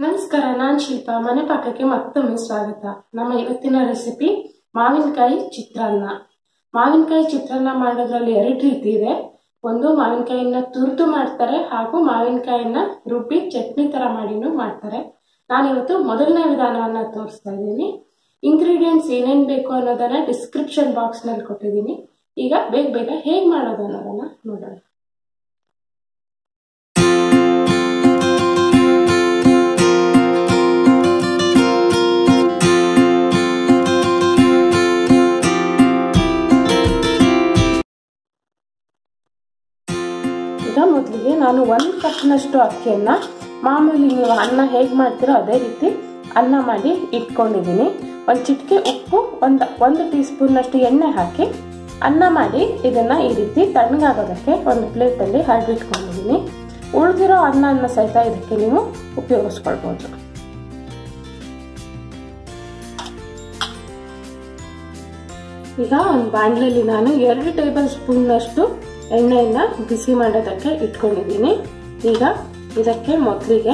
ನಮಸ್ಕಾರ, ನಾನು ಶಿಲ್ಪಾ. ಮನೆ ಪಾಕಕ್ಕೆ ಮತ್ತೊಮ್ಮೆ ಸ್ವಾಗತ. ನಮ್ಮ ಇವತ್ತಿನ ರೆಸಿಪಿ ಮಾವಿನಕಾಯಿ ಚಿತ್ರಾನ್ನ. ಮಾವಿನಕಾಯಿ ಚಿತ್ರಾನ್ನ ಮಾಡೋದ್ರಲ್ಲಿ ಎರಡು ರೀತಿ ಇದೆ. ಒಂದು ಮಾವಿನಕಾಯಿನ ತುರಿದು ಮಾಡ್ತಾರೆ, ಹಾಗೂ ಮಾವಿನಕಾಯಿನ ರುಬ್ಬಿ ಚಟ್ನಿ ತರ ಮಾಡಿನೂ ಮಾಡ್ತಾರೆ. ನಾನಿವತ್ತು ಮೊದಲನೇ ವಿಧಾನವನ್ನ ತೋರಿಸ್ತಾ ಇದ್ದೀನಿ. ಇಂಗ್ರೀಡಿಯೆಂಟ್ಸ್ ಏನೇನು ಬೇಕು ಅನ್ನೋದನ್ನ ಡಿಸ್ಕ್ರಿಪ್ಷನ್ ಬಾಕ್ಸ್ ನಲ್ಲಿ ಕೊಟ್ಟಿದ್ದೀನಿ. ಈಗ ಬೇಗ ಹೇಗೆ ಮಾಡೋದು ಅನ್ನೋದನ್ನ ನೋಡೋಣ. ಮೊದಲಿಗೆ ನಾನು 1 ಕಪ್ನಷ್ಟು ಅಕ್ಕಿಯನ್ನ ಮಾಮೂಲಿ ನೀವು ಅನ್ನ ಹೇಗೆ ಮಾಡ್ತೀರೋ ಅದೇ ರೀತಿ ಅನ್ನ ಮಾಡಿ ಇಟ್ಕೊಂಡಿದ್ದೀನಿ. ಒಂದು ಚಿಟಿಕೆ ಉಪ್ಪು, ಒಂದು ಟೀ ಸ್ಪೂನ್ನಷ್ಟು ಎಣ್ಣೆ ಹಾಕಿ ಅನ್ನ ಮಾಡಿ ಇದನ್ನ ಈ ರೀತಿ ತಣ್ಣಗಾಗೋದಕ್ಕೆ ಒಂದು ಪ್ಲೇಟಲ್ಲಿ ಹರಡಿಟ್ಕೊಂಡಿದ್ದೀನಿ. ಉಳಿದಿರೋ ಅನ್ನನ ಸಹಿತ ಇದಕ್ಕೆ ನೀವು ಉಪಯೋಗಿಸ್ಕೊಳ್ಬೋದು. ಈಗ ಒಂದು ಬಾಣಲೆಯಲ್ಲಿ ನಾನು 2 ಟೇಬಲ್ ಸ್ಪೂನ್ನಷ್ಟು ಎಣ್ಣೆಯನ್ನ ಬಿಸಿ ಮಾಡೋದಕ್ಕೆ ಇಟ್ಕೊಂಡಿದ್ದೀನಿ. ಈಗ ಇದಕ್ಕೆ ಮೊದಲಿಗೆ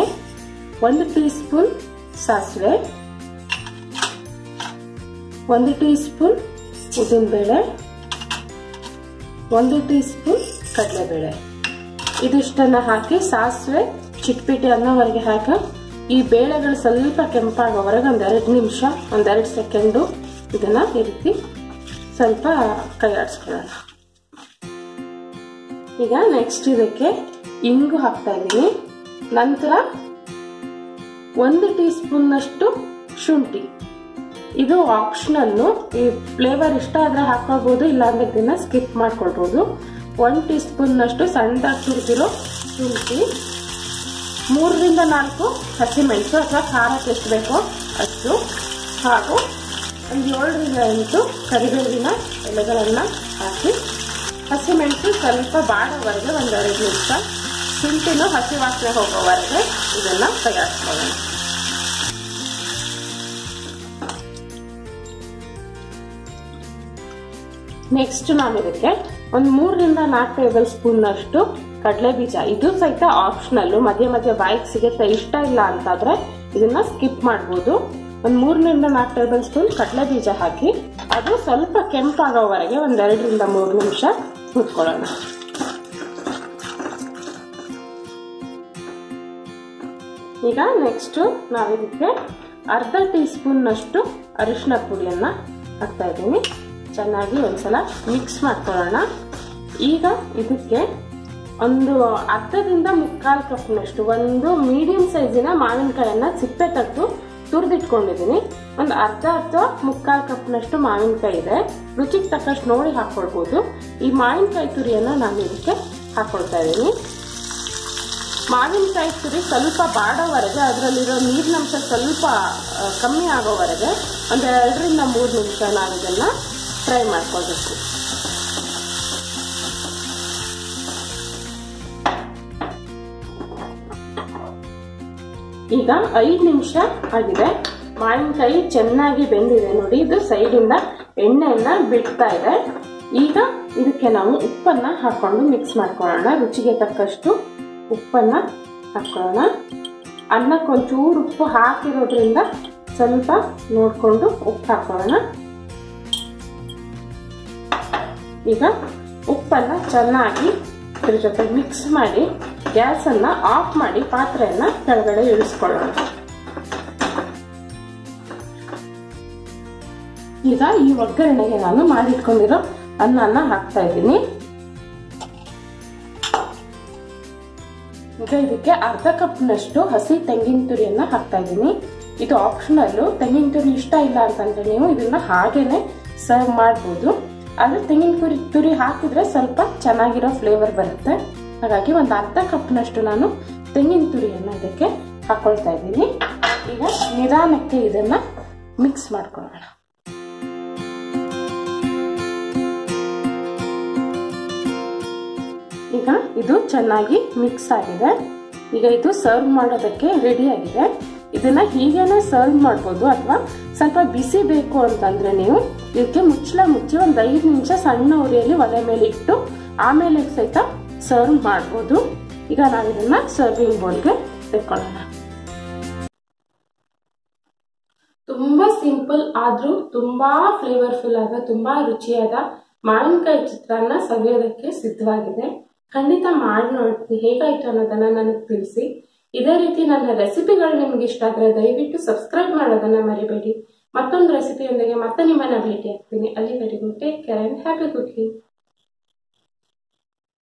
1 ಟೀ ಸ್ಪೂನ್ ಸಾಸಿವೆ, 1 ಟೀ ಸ್ಪೂನ್ ಉದ್ದಿನಬೇಳೆ, 1 ಟೀ ಸ್ಪೂನ್ ಕಡಲೆಬೇಳೆ ಇದಿಷ್ಟನ್ನ ಹಾಕಿ ಸಾಸಿವೆ ಚಿಟ್ಪಿಟಿ ಅನ್ನೋವರೆಗೆ ಹಾಕಿ ಈ ಬೇಳೆಗಳು ಸ್ವಲ್ಪ ಕೆಂಪಾಗೋವರೆಗೆ ಒಂದು 2 ನಿಮಿಷ, 2 ಸೆಕೆಂಡು ಇದನ್ನ ಈ ರೀತಿ ಸ್ವಲ್ಪ ಕೈ ಆಡಿಸ್ಕೊಳ್ಳೋಣ. ಈಗ ನೆಕ್ಸ್ಟ್ ಇದಕ್ಕೆ ಇಂಗು ಹಾಕ್ತಾ ಇದ್ದೀನಿ. ನಂತರ 1 ಟೀ ಸ್ಪೂನ್ನಷ್ಟು ಶುಂಠಿ. ಇದು ಆಪ್ಷನಲ್ಲು, ಈ ಫ್ಲೇವರ್ ಇಷ್ಟ ಆದ್ರೆ ಹಾಕೋಬಹುದು, ಇಲ್ಲಾಂದ್ರೆ ಇದನ್ನ ಸ್ಕಿಪ್ ಮಾಡ್ಕೊಳ್ಬಹುದು. 1 ಟೀ ಸ್ಪೂನ್ನಷ್ಟು ಸಣ್ಣದಾಗಿ ತುರಿದಿರೋ ಶುಂಠಿ, 3 ರಿಂದ 4 ಹಸಿಮೆಣಸು ಅಥವಾ ಖಾರಕ್ಕೆ ಎಷ್ಟು ಬೇಕೋ ಅಷ್ಟು, ಹಾಗೂ ಒಂದು 7 ರಿಂದ 8 ಕರಿಬೇವಿನ ಎಲೆಗಳನ್ನ ಹಾಕಿ ಹಸಿಮೆಣಸು ಸ್ವಲ್ಪ ಬಾಡೋವರೆಗೆ ಒಂದು 2 ನಿಮಿಷ, ಶುಂಠಿನೂ ಹಸಿ ವಾಸನೆ ಹೋಗೋವರೆಗೆ ಇದನ್ನ ತಯಾರಿಸ್ಕೊಳ್ಳೋಣ. ನೆಕ್ಸ್ಟ್ ನಾನು ಇದಕ್ಕೆ ಒಂದು 3 ರಿಂದ 4 ಟೇಬಲ್ ಸ್ಪೂನ್ನಷ್ಟು ಕಡಲೆ ಬೀಜ. ಇದು ಸಹಿತ ಆಪ್ಷನಲ್ಲು, ಮಧ್ಯ ಬಾಯಿಗೆ ಸಿಗುತ್ತೆ. ಇಷ್ಟ ಇಲ್ಲ ಅಂತಾದ್ರೆ ಇದನ್ನ ಸ್ಕಿಪ್ ಮಾಡ್ಬೋದು. ಒಂದು 3 ರಿಂದ 4 ಟೇಬಲ್ ಸ್ಪೂನ್ ಕಡಲೆ ಬೀಜ ಹಾಕಿ ಅದು ಸ್ವಲ್ಪ ಕೆಂಪಾಗೋವರೆಗೆ ಒಂದು 2 ರಿಂದ 3 ನಿಮಿಷ ಹುರ್ಕೊಳ್ಳೋಣ. ಈಗ ನೆಕ್ಸ್ಟ್ ನಾವಿದಕ್ಕೆ 1/2 ಟೀ ಸ್ಪೂನ್ನಷ್ಟು ಅರಿಶಿನ ಪುಡಿಯನ್ನ ಹಾಕ್ತಾ ಇದ್ದೀನಿ. ಚೆನ್ನಾಗಿ ಒಂದ್ಸಲ ಮಿಕ್ಸ್ ಮಾಡ್ಕೊಳ್ಳೋಣ. ಈಗ ಇದಕ್ಕೆ ಒಂದು 1/2 ರಿಂದ 1/4 ಕಪ್ನಷ್ಟು ಒಂದು ಮೀಡಿಯಂ ಸೈಜಿನ ಮಾವಿನಕಾಯನ್ನ ಸಿಪ್ಪೆ ತೆಗೆದು ತುರಿದಿಟ್ಕೊಂಡಿದ್ದೀನಿ. ಒಂದು ಅರ್ಧ ಅಥವಾ 1/4 ಕಪ್ನಷ್ಟು ಮಾವಿನಕಾಯಿ ಇದೆ. ರುಚಿಗೆ ತಕ್ಕಷ್ಟು ನೋಡಿ ಹಾಕೊಳ್ಬಹುದು. ಈ ಮಾವಿನಕಾಯಿ ತುರಿಯನ್ನ ನಾನು ಇದಕ್ಕೆ ಹಾಕೊಳ್ತಾ ಇದ್ದೀನಿ. ಮಾವಿನಕಾಯಿ ತುರಿ ಸ್ವಲ್ಪ ಬಾಡೋವರೆಗೆ, ಅದರಲ್ಲಿರೋ ನೀರಿನಂಶ ಸ್ವಲ್ಪ ಕಮ್ಮಿ ಆಗೋವರೆಗೆ ಒಂದು 2 ರಿಂದ 3 ನಿಮಿಷ ನಾವು ಇದನ್ನ ಫ್ರೈ ಮಾಡ್ಕೊಳ್ಬೇಕು. ಈಗ 5 ನಿಮಿಷ ಆಗಿದೆ. ಮಾವಿನಕಾಯಿ ಚೆನ್ನಾಗಿ ಬೆಂದಿದೆ ನೋಡಿ. ಇದು ಸೈಡಿಂದ ಎಣ್ಣೆಯನ್ನ ಬಿಡ್ತಾ ಇದೆ. ಈಗ ಇದಕ್ಕೆ ನಾವು ಉಪ್ಪನ್ನ ಹಾಕೊಂಡು ಮಿಕ್ಸ್ ಮಾಡ್ಕೊಳ್ಳೋಣ. ರುಚಿಗೆ ತಕ್ಕಷ್ಟು ಉಪ್ಪನ್ನ ಹಾಕೊಳ್ಳೋಣ. ಅನ್ನಕ್ಕೆ ಒಂಚೂರು ಉಪ್ಪು ಹಾಕಿರೋದ್ರಿಂದ ಸ್ವಲ್ಪ ನೋಡ್ಕೊಂಡು ಉಪ್ಪು ಹಾಕೊಳ್ಳೋಣ. ಈಗ ಉಪ್ಪನ್ನ ಚೆನ್ನಾಗಿ ಇದ್ರ ಜೊತೆ ಮಿಕ್ಸ್ ಮಾಡಿ ಗ್ಯಾಸನ್ನ ಆಫ್ ಮಾಡಿ ಪಾತ್ರೆಯನ್ನ ಕೆಳಗಡೆ ಇಳಿಸ್ಕೊಳ್ಳೋಣ. ಈಗ ಈ ಒಗ್ಗರಣೆಗೆ ನಾನು ಮಾಡಿಟ್ಕೊಂಡಿರೋ ಅನ್ನನ ಹಾಕ್ತಾ ಇದ್ದೀನಿ. ಈಗ ಇದಕ್ಕೆ 1/2 ಕಪ್ನಷ್ಟು ಹಸಿ ತೆಂಗಿನ ತುರಿಯನ್ನ ಹಾಕ್ತಾ ಇದ್ದೀನಿ. ಇದು ಆಪ್ಷನಲ್ಲು. ತೆಂಗಿನ ತುರಿ ಇಷ್ಟ ಇಲ್ಲ ಅಂತಂದ್ರೆ ನೀವು ಇದನ್ನ ಹಾಗೇನೆ ಸರ್ವ್ ಮಾಡ್ಬೋದು. ಆದ್ರೆ ತೆಂಗಿನ ತುರಿ ಹಾಕಿದ್ರೆ ಸ್ವಲ್ಪ ಚೆನ್ನಾಗಿರೋ ಫ್ಲೇವರ್ ಬರುತ್ತೆ. ಹಾಗಾಗಿ ಒಂದು 1/2 ಕಪ್ನಷ್ಟು ನಾನು ತೆಂಗಿನ ತುರಿಯನ್ನ ಇದಕ್ಕೆ ಹಾಕೊಳ್ತಾ ಇದ್ದೀನಿ. ಈಗ ನಿಧಾನಕ್ಕೆ ಇದನ್ನ ಮಿಕ್ಸ್ ಮಾಡ್ಕೊಳ್ಳೋಣ. ಈಗ ಇದು ಚೆನ್ನಾಗಿ ಮಿಕ್ಸ್ ಆಗಿದೆ. ಈಗ ಇದು ಸರ್ವ್ ಮಾಡೋದಕ್ಕೆ ರೆಡಿ ಆಗಿದೆ. ಇದನ್ನ ಹೀಗೇನೆ ಸರ್ವ್ ಮಾಡ್ಬೋದು, ಅಥವಾ ಸ್ವಲ್ಪ ಬಿಸಿ ಬೇಕು ಅಂತಂದ್ರೆ ನೀವು ಇದಕ್ಕೆ ಮುಚ್ಚಳ ಮುಚ್ಚಿ ಒಂದು 5 ನಿಮಿಷ ಸಣ್ಣ ಉರಿಯಲ್ಲಿ ಒಲೆ ಮೇಲೆ ಇಟ್ಟು ಆಮೇಲೆ ಸಹಿತ ಸರ್ವ್ ಮಾಡ್ಬೋದು. ಈಗ ನಾವಿದನ್ನ ಸರ್ವಿಂಗ್ ಬೌಲ್ಗೆ ತೆಕ್ಕೊಳ್ಳೋಣ. ಸಿಂಪಲ್ ಆದ್ರೂ ತುಂಬಾ ಫ್ಲೇವರ್ಫುಲ್ ಆದ ತುಂಬಾ ರುಚಿಯಾದ ಮಾವಿನಕಾಯಿ ಚಿತ್ರಾನ್ನ ಸವಿಯೋದಕ್ಕೆ ಸಿದ್ಧವಾಗಿದೆ. ಖಂಡಿತ ಮಾಡಿ ನೋಡಿ ಹೇಗಾಯ್ತು ಅನ್ನೋದನ್ನ ನನಗೆ ತಿಳಿಸಿ. ಇದೇ ರೀತಿ ನನ್ನ ರೆಸಿಪಿಗಳು ನಿಮ್ಗೆ ಇಷ್ಟ ಆದ್ರೆ ದಯವಿಟ್ಟು ಸಬ್ಸ್ಕ್ರೈಬ್ ಮಾಡೋದನ್ನ ಮರಿಬೇಡಿ. ಮತ್ತೊಂದು ರೆಸಿಪಿಯೊಂದಿಗೆ ಮತ್ತೆ ನಿಮ್ಮನ್ನ ಭೇಟಿ ಆಗ್ತೀನಿ. ಅಲ್ಲಿವರೆಗೂ take care and happy cooking.